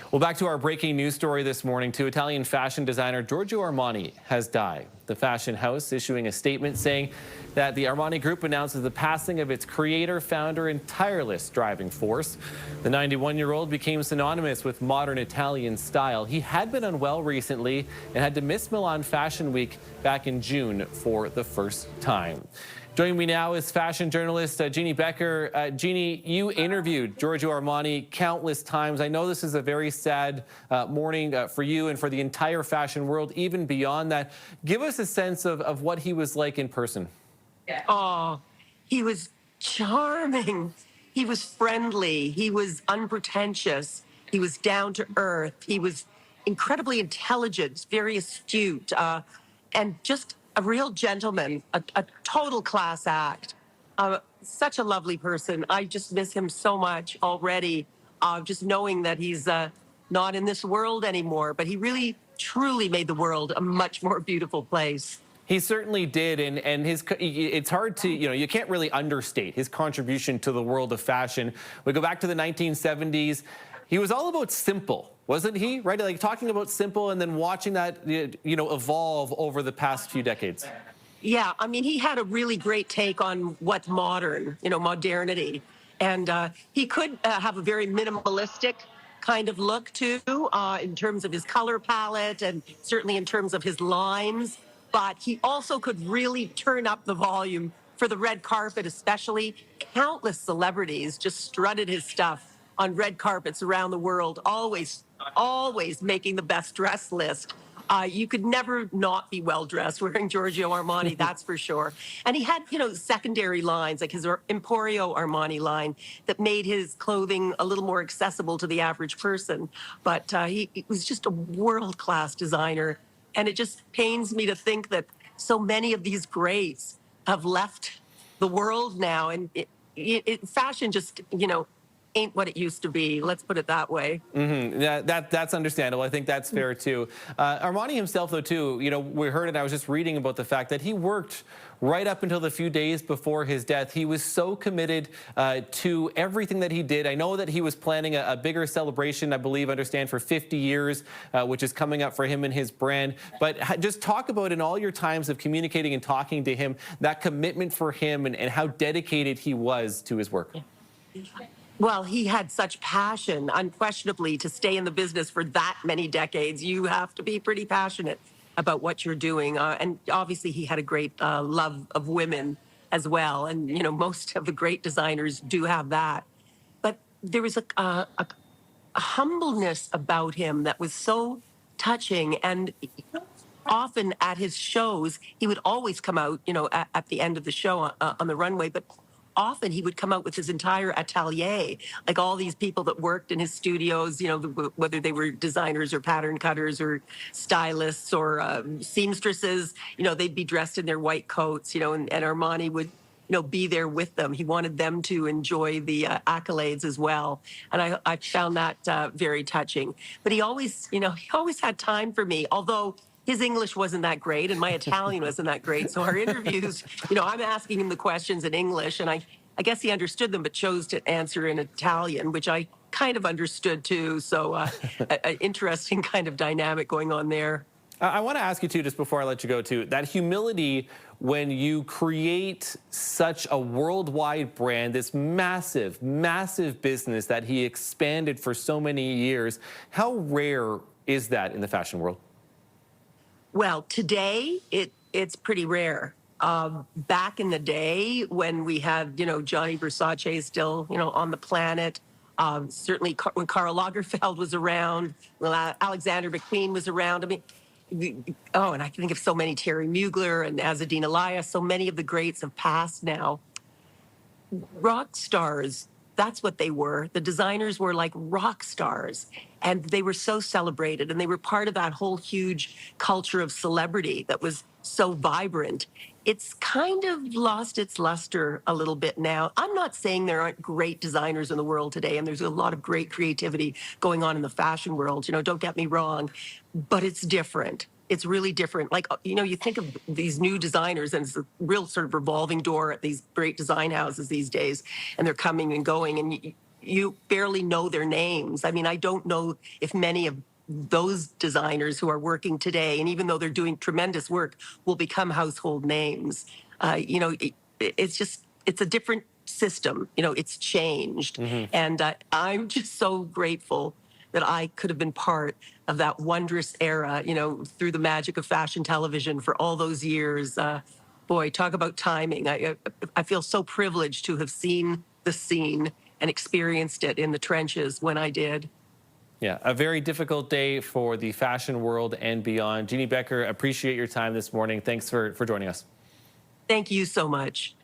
Well, back to our breaking news story this morning, too. Italian fashion designer Giorgio Armani has died. The fashion house issuing a statement saying that the Armani Group announces the passing of its creator, founder, and tireless driving force. The 91-year-old became synonymous with modern Italian style. He had been unwell recently and had to miss Milan Fashion Week back in June for the first time. Joining me now is fashion journalist Jeannie Becker. Jeannie, you interviewed Giorgio Armani countless times. I know this is a very sad morning for you and for the entire fashion world, even beyond that. Give us a sense of what he was like in person. Oh, he was charming. He was friendly. He was unpretentious. He was down to earth. He was incredibly intelligent, very astute, and just a real gentleman, a total class act. Such a lovely person. I just miss him so much already, just knowing that he's not in this world anymore. But he really, truly made the world a much more beautiful place. He certainly did, and it's hard to, you can't really understate his contribution to the world of fashion. We go back to the 1970s. He was all about simple, wasn't he? Right, like talking about simple and then watching that, evolve over the past few decades. Yeah, I mean, he had a really great take on what's modern, modernity. And he could have a very minimalistic kind of look, too, in terms of his color palette and certainly in terms of his lines. But he also could really turn up the volume for the red carpet, especially. Countless celebrities just strutted his stuff on red carpets around the world, always making the best dress list. You could never not be well dressed wearing Giorgio Armani, that's for sure. And he had, secondary lines like his Emporio Armani line that made his clothing a little more accessible to the average person. But he was just a world-class designer. And it just pains me to think that so many of these greats have left the world now. And fashion just, ain't what it used to be. Let's put it that way. Yeah, that's understandable. I think that's fair too. Armani himself, though, too, we heard it. I was just reading about the fact that he worked right up until the few days before his death. He was so committed to everything that he did. I know that he was planning a bigger celebration, I believe, understand, for 50 years, which is coming up for him and his brand. But just talk about, in all your times of communicating and talking to him, that commitment for him and how dedicated he was to his work. Well, he had such passion, unquestionably, to stay in the business for that many decades. You have to be pretty passionate about what you're doing. And obviously, he had a great love of women as well. And, most of the great designers do have that. But there was a humbleness about him that was so touching. And often at his shows, he would always come out, at the end of the show on the runway. But often he would come out with his entire atelier, like all these people that worked in his studios, whether they were designers or pattern cutters or stylists or seamstresses, they'd be dressed in their white coats, and Armani would, be there with them. He wanted them to enjoy the accolades as well. And I found that very touching. But he always had time for me, although his English wasn't that great and my Italian wasn't that great. So our interviews, I'm asking him the questions in English, and I guess he understood them but chose to answer in Italian, which I kind of understood too. So an interesting kind of dynamic going on there. I want to ask you too, just before I let you go too, that humility when you create such a worldwide brand, this massive, massive business that he expanded for so many years. How rare is that in the fashion world? Well, today it's pretty rare. Back in the day when we had, Gianni Versace still, on the planet, certainly when Karl Lagerfeld was around, when Alexander McQueen was around. I mean, and I can think of so many, Terry Mugler and Azzedine Elias. So many of the greats have passed now. Rock stars, that's what they were. The designers were like rock stars, and they were so celebrated, and they were part of that whole huge culture of celebrity that was so vibrant. It's kind of lost its luster a little bit now. I'm not saying there aren't great designers in the world today, and there's a lot of great creativity going on in the fashion world, don't get me wrong, but it's different. It's really different. Like, you think of these new designers, and it's a real sort of revolving door at these great design houses these days, and they're coming and going. And you barely know their names. I mean, I don't know if many of those designers who are working today, and even though they're doing tremendous work, will become household names. It's just, it's a different system. It's changed. And I'm just so grateful that I could have been part of that wondrous era, through the magic of fashion television for all those years. Boy, talk about timing. I feel so privileged to have seen the scene and experienced it in the trenches when I did. Yeah, a very difficult day for the fashion world and beyond. Jeannie Becker, appreciate your time this morning. Thanks for joining us. Thank you so much.